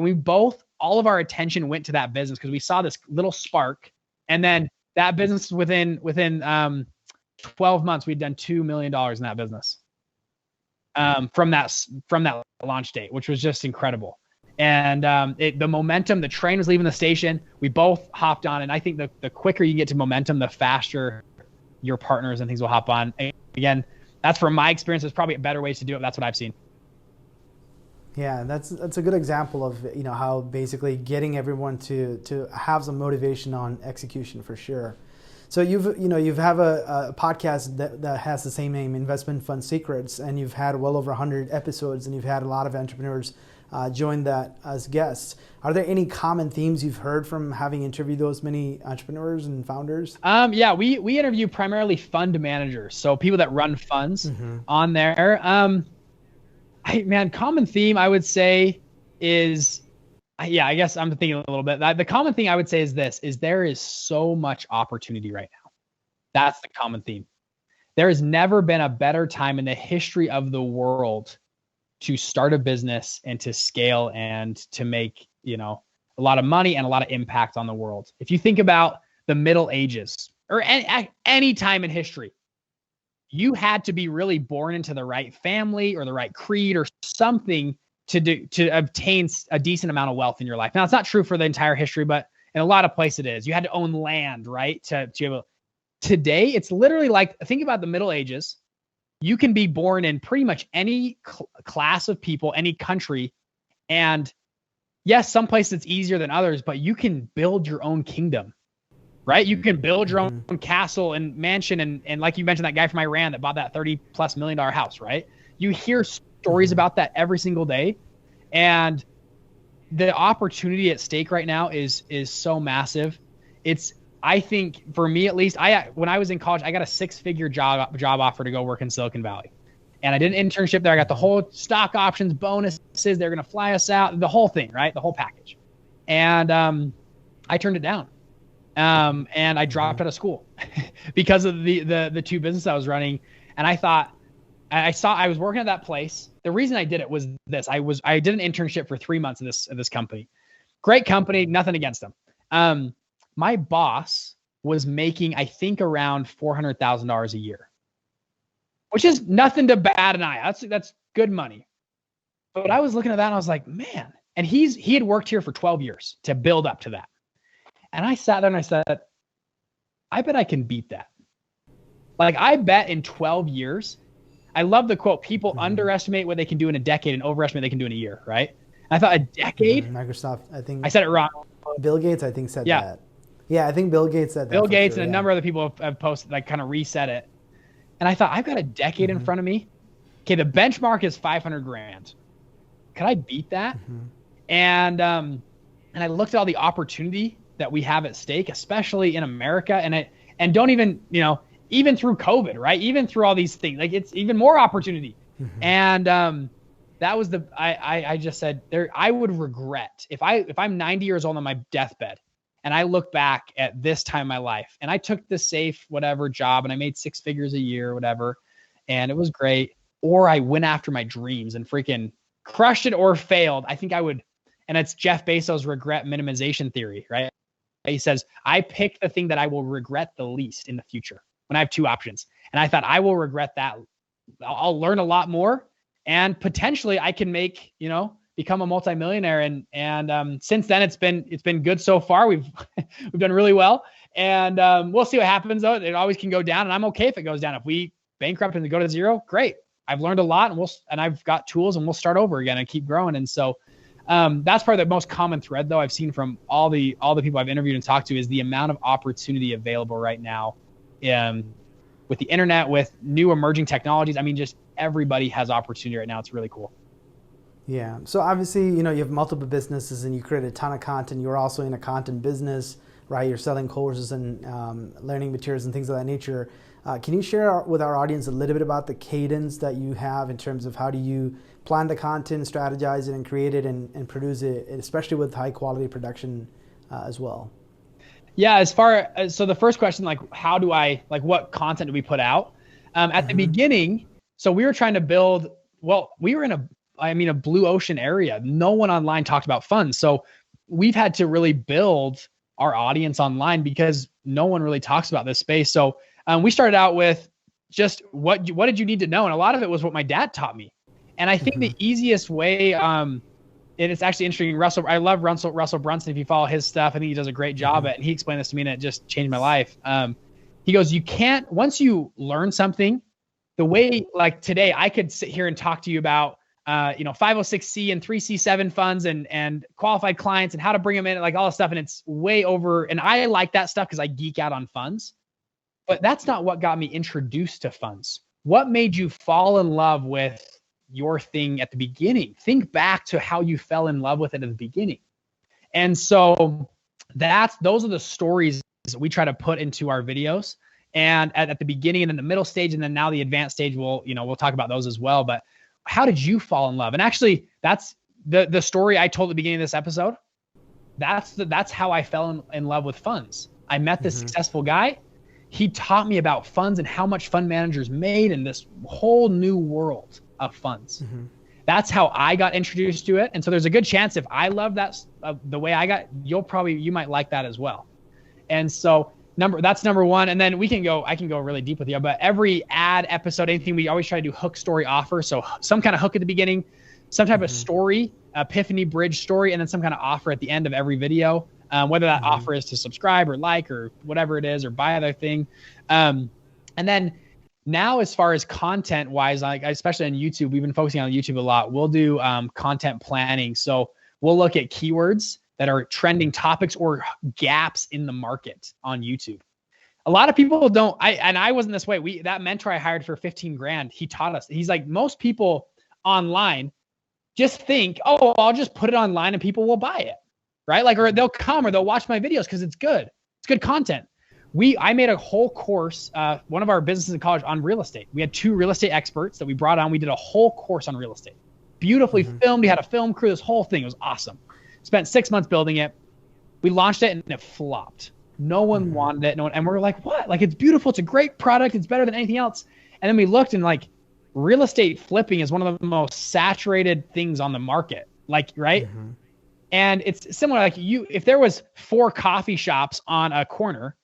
all of our attention went to that business because we saw this little spark. And then that business within 12 months, we'd done $2 million in that business from that launch date, which was just incredible. And the momentum, the train was leaving the station. We both hopped on. And I think the quicker you get to momentum, the faster your partners and things will hop on. And again, that's from my experience. There's probably better ways to do it. That's what I've seen. Yeah, that's a good example of, you know, how basically getting everyone to have some motivation on execution for sure. So you have a podcast that has the same name, Investment Fund Secrets, and you've had well over 100 episodes, and you've had a lot of entrepreneurs join that as guests. Are there any common themes you've heard from having interviewed those many entrepreneurs and founders? Yeah, we interview primarily fund managers, so people that run funds on there. Common theme I would say is, I guess I'm thinking a little bit. The common thing I would say is there is so much opportunity right now. That's the common theme. There has never been a better time in the history of the world to start a business and to scale and to make, a lot of money and a lot of impact on the world. If you think about the Middle Ages or any time in history, you had to be really born into the right family or the right creed or something to obtain a decent amount of wealth in your life. Now, it's not true for the entire history, but in a lot of places it is. You had to own land, right? To be able. Today, it's literally like, think about the Middle Ages. You can be born in pretty much any class of people, any country. And yes, some places it's easier than others, but you can build your own kingdom, right? You can build your own castle and mansion. And like you mentioned, that guy from Iran that bought that $30+ million house, right? You hear stories about that every single day. And the opportunity at stake right now is so massive. I think for me, at least, when I was in college, I got a 6-figure job offer to go work in Silicon Valley. And I did an internship there. I got the whole stock options, bonuses. They're going to fly us out, the whole thing, right? The whole package. And I turned it down. And I dropped out of school because of the 2 businesses I was running. And I thought, I was working at that place. The reason I did it was this. I did an internship for 3 months at this company. Great company, nothing against them. My boss was making, I think, around $400,000 a year, which is nothing to bat an eye. That's good money. But I was looking at that and I was like, man. And he had worked here for 12 years to build up to that. And I sat there and I said, I bet I can beat that. Like, I bet in 12 years, I love the quote, people underestimate what they can do in a decade and overestimate what they can do in a year, right? And I thought, a decade? Microsoft, I think. I said it wrong. Bill Gates, I think, said that. Yeah, I think Bill Gates said that. Bill Gates and a number of other people have posted, like, kind of reset it. And I thought, I've got a decade in front of me. Okay, the benchmark is 500 grand. Could I beat that? And I looked at all the opportunity that we have at stake, especially in America. And don't even, even through COVID, right? Even through all these things, like, it's even more opportunity. And that was I just said I would regret if I'm 90 years old on my deathbed and I look back at this time in my life and I took the safe, whatever job and I made 6 figures a year or whatever, and it was great, or I went after my dreams and freaking crushed it or failed, I think I would. And it's Jeff Bezos' regret minimization theory, right? He says, I pick the thing that I will regret the least in the future when I have 2 options. And I thought, I will regret that. I'll learn a lot more and potentially I can make, become a multimillionaire. And since then it's been good so far. We've done really well, and we'll see what happens though. It always can go down, and I'm okay if it goes down. If we bankrupt and go to zero, great. I've learned a lot, and I've got tools, and we'll start over again and keep growing. And so that's probably the most common thread though I've seen from all the people I've interviewed and talked to is the amount of opportunity available right now. With the internet, with new emerging technologies, I mean, just everybody has opportunity right now. It's really cool. Yeah. So obviously, you have multiple businesses and you create a ton of content. You're also in a content business, right? You're selling courses and learning materials and things of that nature. Can you share with our audience a little bit about the cadence that you have in terms of how do you plan the content, strategize it, and create it and produce it, especially with high quality production as well? Yeah, as far as, so the first question, like, how do I, like, what content do we put out? At the beginning, so we were trying to build, we were in a blue ocean area. No one online talked about funds. So we've had to really build our audience online because no one really talks about this space. So we started out with just what did you need to know? And a lot of it was what my dad taught me. And I think the easiest way, and it's actually interesting. I love Russell Brunson. If you follow his stuff, I think he does a great job at it. And he explained this to me and it just changed my life. He goes, you can't, once you learn something, the way, like today, I could sit here and talk to you about, 506C and 3C7 funds and qualified clients and how to bring them in, like all this stuff. And it's way over. And I like that stuff because I geek out on funds, but that's not what got me introduced to funds. What made you fall in love with your thing at the beginning? Think back to how you fell in love with it at the beginning. And so those are the stories that we try to put into our videos. And at the beginning and in the middle stage, and then now the advanced stage, we'll talk about those as well. But how did you fall in love? And actually that's the story I told at the beginning of this episode. That's how I fell in love with funds. I met this successful guy. He taught me about funds and how much fund managers made in this whole new world of funds. That's how I got introduced to it. And so there's a good chance if I love that the way I got, you might like that as well. And so that's number one. And then I can go really deep with you, but every ad episode, anything, we always try to do hook, story, offer. So some kind of hook at the beginning, some type of story, epiphany, bridge story, and then some kind of offer at the end of every video. Whether that offer is to subscribe or like, or whatever it is, or buy other thing. And then now, as far as content wise, like especially on YouTube, we've been focusing on YouTube a lot. We'll do content planning. So we'll look at keywords that are trending topics or gaps in the market on YouTube. A lot of people don't, and I wasn't this way. That mentor I hired for 15 grand, he taught us. He's like, most people online just think, oh, I'll just put it online and people will buy it, right? Like, or they'll come or they'll watch my videos because it's good. It's good content. I made a whole course, one of our businesses in college, on real estate. We had 2 real estate experts that we brought on. We did a whole course on real estate. Beautifully filmed. We had a film crew, this whole thing. It was awesome. Spent 6 months building it. We launched it and it flopped. No one wanted it. And we're like, what? Like, it's beautiful. It's a great product. It's better than anything else. And then we looked and like, real estate flipping is one of the most saturated things on the market. Like, right? And it's similar. Like if there was 4 coffee shops on a corner,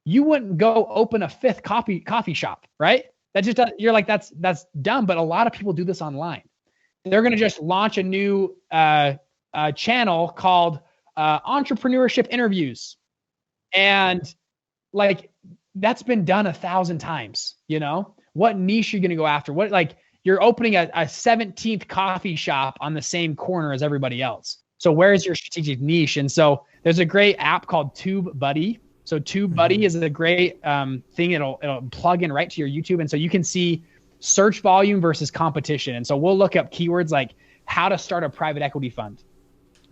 you wouldn't go open a 5th coffee shop, right? That just, you're like, that's dumb. But a lot of people do this online. They're going to just launch a new channel called Entrepreneurship Interviews. And like, that's been done 1,000 times, you know? What niche are you going to go after? What, like, you're opening a 17th coffee shop on the same corner as everybody else. So where's your strategic niche? And so there's a great app called TubeBuddy. So TubeBuddy is a great thing. It'll plug in right to your YouTube. And so you can see search volume versus competition. And so we'll look up keywords like how to start a private equity fund.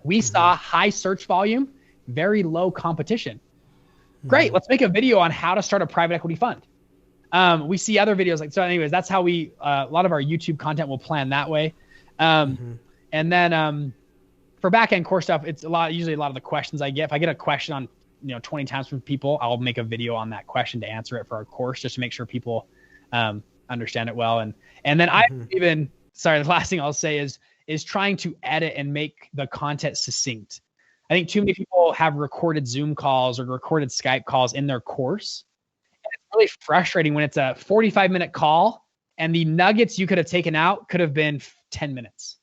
We saw high search volume, very low competition. Great. Let's make a video on how to start a private equity fund. We see other videos like, so anyways, that's how we, a lot of our YouTube content will plan that way. And then for back-end course stuff, it's usually a lot of the questions I get. If I get a question on, 20 times from people, I'll make a video on that question to answer it for our course, just to make sure people understand it well. And then I even, sorry, the last thing I'll say is trying to edit and make the content succinct. I think too many people have recorded Zoom calls or recorded Skype calls in their course. And it's really frustrating when it's a 45-minute call and the nuggets you could have taken out could have been 10 minutes.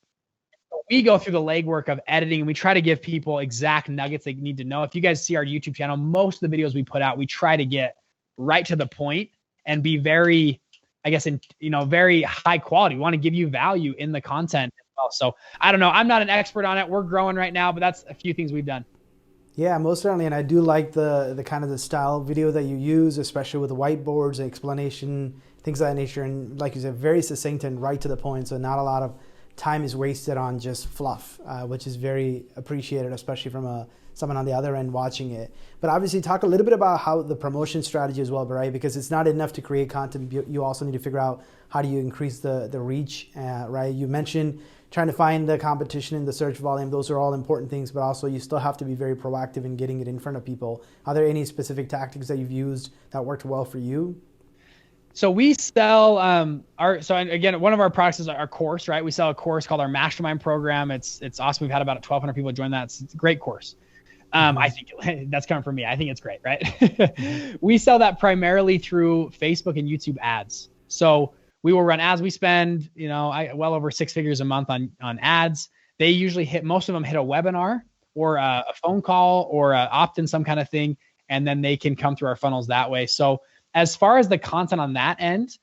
So we go through the legwork of editing and we try to give people exact nuggets they need to know. If you guys see our YouTube channel, most of the videos we put out, we try to get right to the point and be very, I guess, very high quality. We want to give you value in the content as well. So I don't know. I'm not an expert on it. We're growing right now, but that's a few things we've done. Yeah, most certainly. And I do like the kind of the style video that you use, especially with the whiteboards, the explanation, things of that nature. And like you said, very succinct and right to the point. So not a lot of time is wasted on just fluff, which is very appreciated, especially from someone on the other end watching it. But obviously talk a little bit about how the promotion strategy as well, right? Because it's not enough to create content. You also need to figure out how do you increase the reach, right? You mentioned trying to find the competition in the search volume. Those are all important things, but also you still have to be very proactive in getting it in front of people. Are there any specific tactics that you've used that worked well for you? So we sell again, one of our products is our course, right? We sell a course called our Mastermind program. It's awesome. We've had about 1,200 people join that. It's a great course. I think that's coming from me. I think it's great, right? We sell that primarily through Facebook and YouTube ads. So we will run ads. We spend, well over 6 figures a month on ads. They usually most of them hit a webinar or a phone call or opt-in, some kind of thing. And then they can come through our funnels that way. So as far as the content on that end,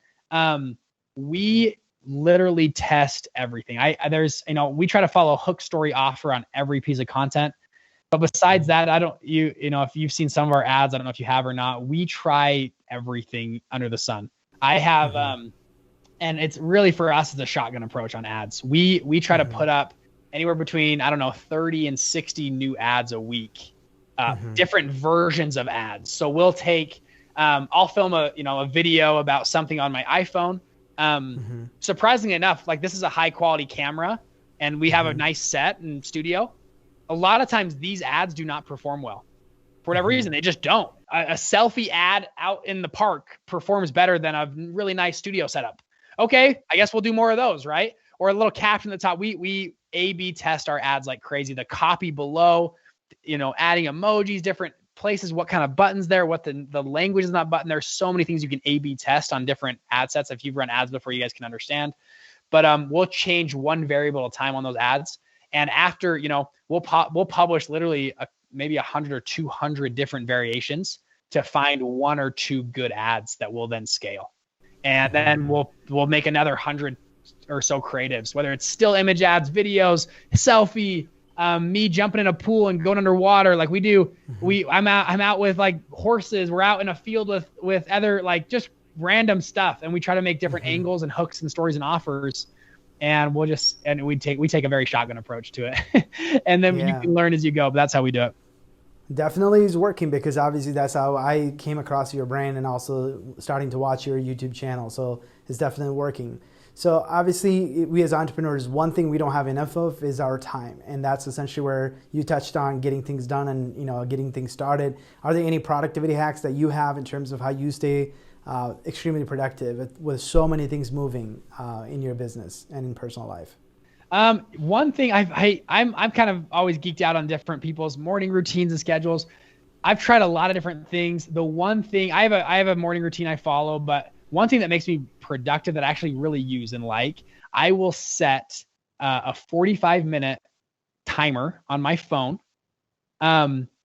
we literally test everything. We try to follow hook, story, offer on every piece of content. But besides that, if you've seen some of our ads, I don't know if you have or not, we try everything under the sun. I have, and it's really for us, it's a shotgun approach on ads. We try to put up anywhere between, 30 and 60 new ads a week, different versions of ads. So we'll take, I'll film a video about something on my iPhone. Surprisingly enough, like this is a high quality camera and we have a nice set and studio. A lot of times these ads do not perform well for whatever reason. They just don't. A selfie ad out in the park performs better than a really nice studio setup. Okay, I guess we'll do more of those, right? Or a little caption at the top. We A/B test our ads like crazy. The copy below, adding emojis, different places, what kind of buttons there, what the language is not button. There's so many things you can A/B test on different ad sets. If you've run ads before, you guys can understand. But we'll change one variable at a time on those ads. And after, we'll publish literally maybe 100 or 200 different variations to find 1 or 2 good ads that will then scale. And then we'll make another 100 or so creatives, whether it's still image ads, videos, selfie, me jumping in a pool and going underwater like we do. I'm out with like horses. We're out in a field with other like just random stuff. And we try to make different angles and hooks and stories and offers. And we take a very shotgun approach to it. And then you can learn as you go, but that's how we do it. Definitely is working, because obviously that's how I came across your brand and also starting to watch your YouTube channel. So it's definitely working. So obviously we as entrepreneurs, one thing we don't have enough of is our time. And that's essentially where you touched on getting things done and, getting things started. Are there any productivity hacks that you have in terms of how you stay extremely productive with so many things moving in your business and in personal life? One thing I'm kind of always geeked out on different people's morning routines and schedules. I've tried a lot of different things. The one thing I have a morning routine I follow, but one thing that makes me productive that I actually really use and like, I will set a 45-minute timer on my phone.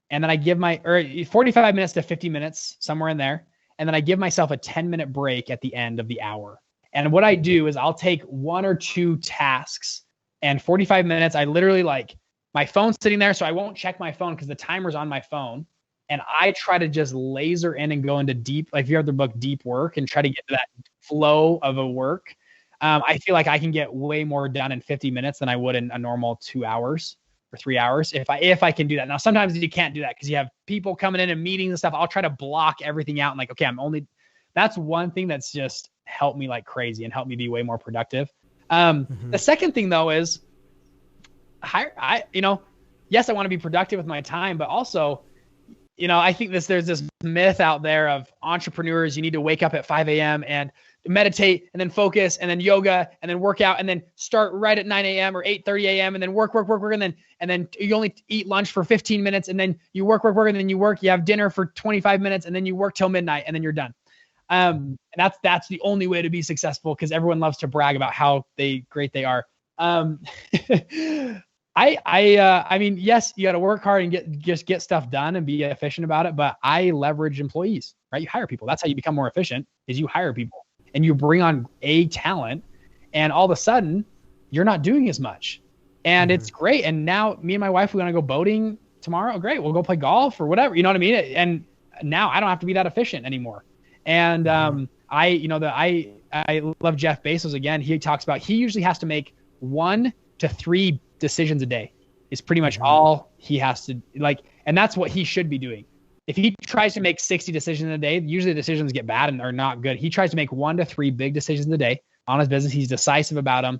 and then I give or 45 minutes to 50 minutes, somewhere in there. And then I give myself a 10-minute break at the end of the hour. And what I do is I'll take 1 or 2 tasks, and 45 minutes, I literally my phone's sitting there, so I won't check my phone because the timer's on my phone. And I try to just laser in and go into deep, like if you have the book Deep Work, and try to get to that flow of a work. I feel like I can get way more done in 50 minutes than I would in a normal 2 hours or 3 hours if I can do that. Now, sometimes you can't do that because you have people coming in and meetings and stuff. I'll try to block everything out and okay, that's one thing that's just helped me like crazy and helped me be way more productive. The second thing though is yes, I want to be productive with my time, but also, I think there's this myth out there of entrepreneurs. You need to wake up at 5 a.m. and meditate and then focus and then yoga and then work out and then start right at 9 a.m. or 8:30 a.m. and then work. And then you only eat lunch for 15 minutes and then you work. And then you have dinner for 25 minutes and then you work till midnight and then you're done. And that's the only way to be successful, because everyone loves to brag about how great they are. I mean, yes, you got to work hard and get stuff done and be efficient about it. But I leverage employees, right? You hire people. That's how you become more efficient, is you hire people and you bring on a talent, and all of a sudden you're not doing as much, and it's great. And now me and my wife, we want to go boating tomorrow. Great. We'll go play golf or whatever. You know what I mean? And now I don't have to be that efficient anymore. And, I love Jeff Bezos again. He talks about, he usually has to make 1 to 3 decisions a day is pretty much all he has to and that's what he should be doing. If he tries to make 60 decisions a day, usually the decisions get bad and are not good. He tries to make 1 to 3 big decisions a day on his business. He's decisive about them.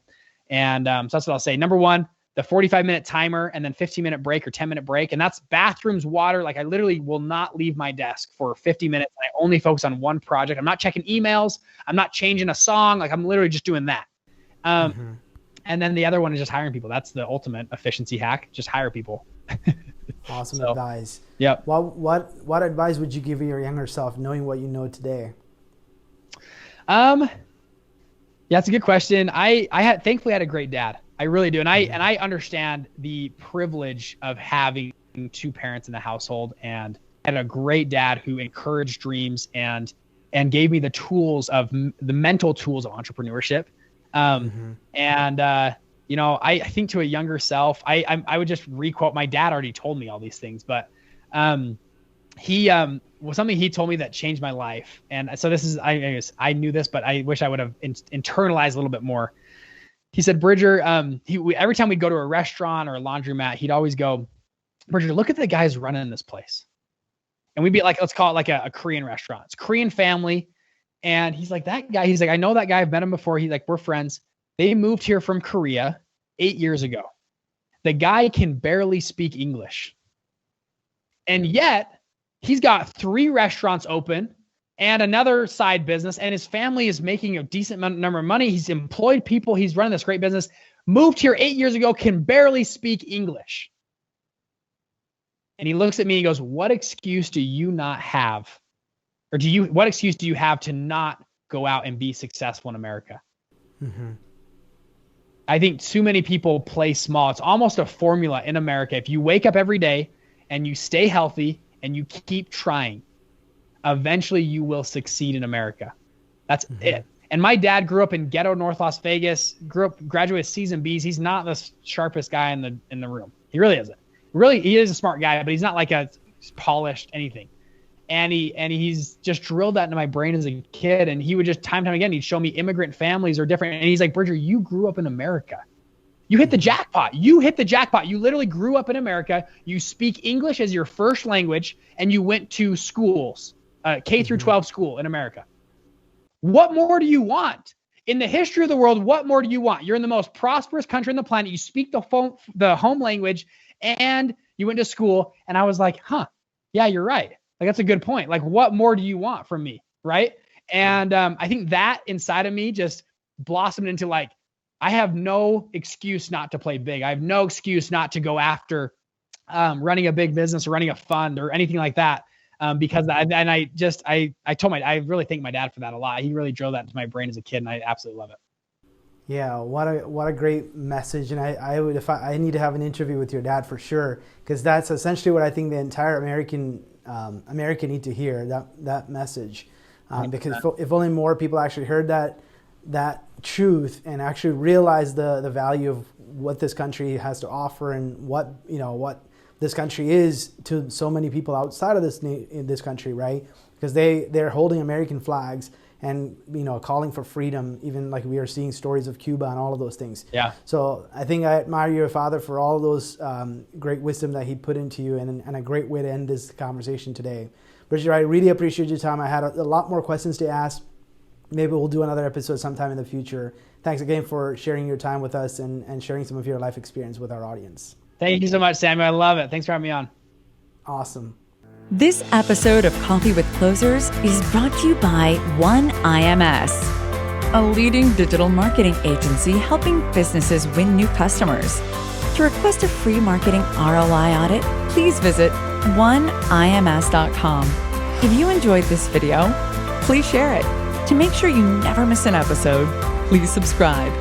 And so that's what I'll say. Number 1, the 45-minute timer and then 15-minute break or 10-minute break. And that's bathrooms, water. I literally will not leave my desk for 50 minutes. I only focus on one project. I'm not checking emails. I'm not changing a song. I'm literally just doing that. And then the other one is just hiring people. That's the ultimate efficiency hack. Just hire people. Awesome advice. Yeah. What advice would you give your younger self, knowing what you know today? Yeah, that's a good question. Thankfully had a great dad. I really do. And I understand the privilege of having 2 parents in the household, and had a great dad who encouraged dreams and gave me the tools the mental tools of entrepreneurship. I think to a younger self, I would just requote, my dad already told me all these things, but, he, was something he told me that changed my life. And so I knew this, but I wish I would have internalized a little bit more. He said, Bridger, every time we'd go to a restaurant or a laundromat, he'd always go, Bridger, look at the guys running this place. And we'd be like, let's call it like a Korean restaurant. It's Korean family. And he's like, that guy, I know that guy. I've met him before. He's like, we're friends. They moved here from Korea 8 years ago. The guy can barely speak English. And yet he's got 3 restaurants open and another side business, and his family is making a decent number of money. He's employed people. He's running this great business. Moved here 8 years ago, can barely speak English. And he looks at me and he goes, what excuse do you not have? Or what excuse do you have to not go out and be successful in America? I think too many people play small. It's almost a formula in America. If you wake up every day and you stay healthy and you keep trying, eventually you will succeed in America. That's it. And my dad grew up in ghetto North Las Vegas, graduated C's and B's. He's not the sharpest guy in the room. He really isn't. Really, he is a smart guy, but he's not like a polished anything. And he's just drilled that into my brain as a kid. And he would just time and time again, he'd show me immigrant families are different. And he's like, Bridger, you grew up in America. You hit the jackpot. You hit the jackpot. You literally grew up in America. You speak English as your first language, and you went to schools, K through 12 school in America. What more do you want? In the history of the world, what more do you want? You're in the most prosperous country on the planet. You speak the home language, and you went to school. And I was like, yeah, you're right. That's a good point. What more do you want from me? Right. And I think that inside of me just blossomed into I have no excuse not to play big. I have no excuse not to go after running a big business or running a fund or anything like that. Because I really thank my dad for that a lot. He really drove that into my brain as a kid, and I absolutely love it. Yeah, what a great message, and I would, if I need to have an interview with your dad for sure, because that's essentially what I think the entire American need to hear, that message, because if only more people actually heard that truth and actually realized the value of what this country has to offer and what this country is to so many people outside of this country, right? Because they're holding American flags and calling for freedom, even like we are seeing stories of Cuba and all of those things. Yeah. So I think I admire your father for all of those great wisdom that he put into you, and a great way to end this conversation today. Bridger, I really appreciate your time. I had a lot more questions to ask. Maybe we'll do another episode sometime in the future. Thanks again for sharing your time with us and sharing some of your life experience with our audience. Thank you so much, Samuel. I love it. Thanks for having me on. Awesome. This episode of Coffee with Closers is brought to you by One IMS, a leading digital marketing agency helping businesses win new customers. To request a free marketing ROI audit, please visit oneims.com. If you enjoyed this video, please share it. To make sure you never miss an episode, please subscribe.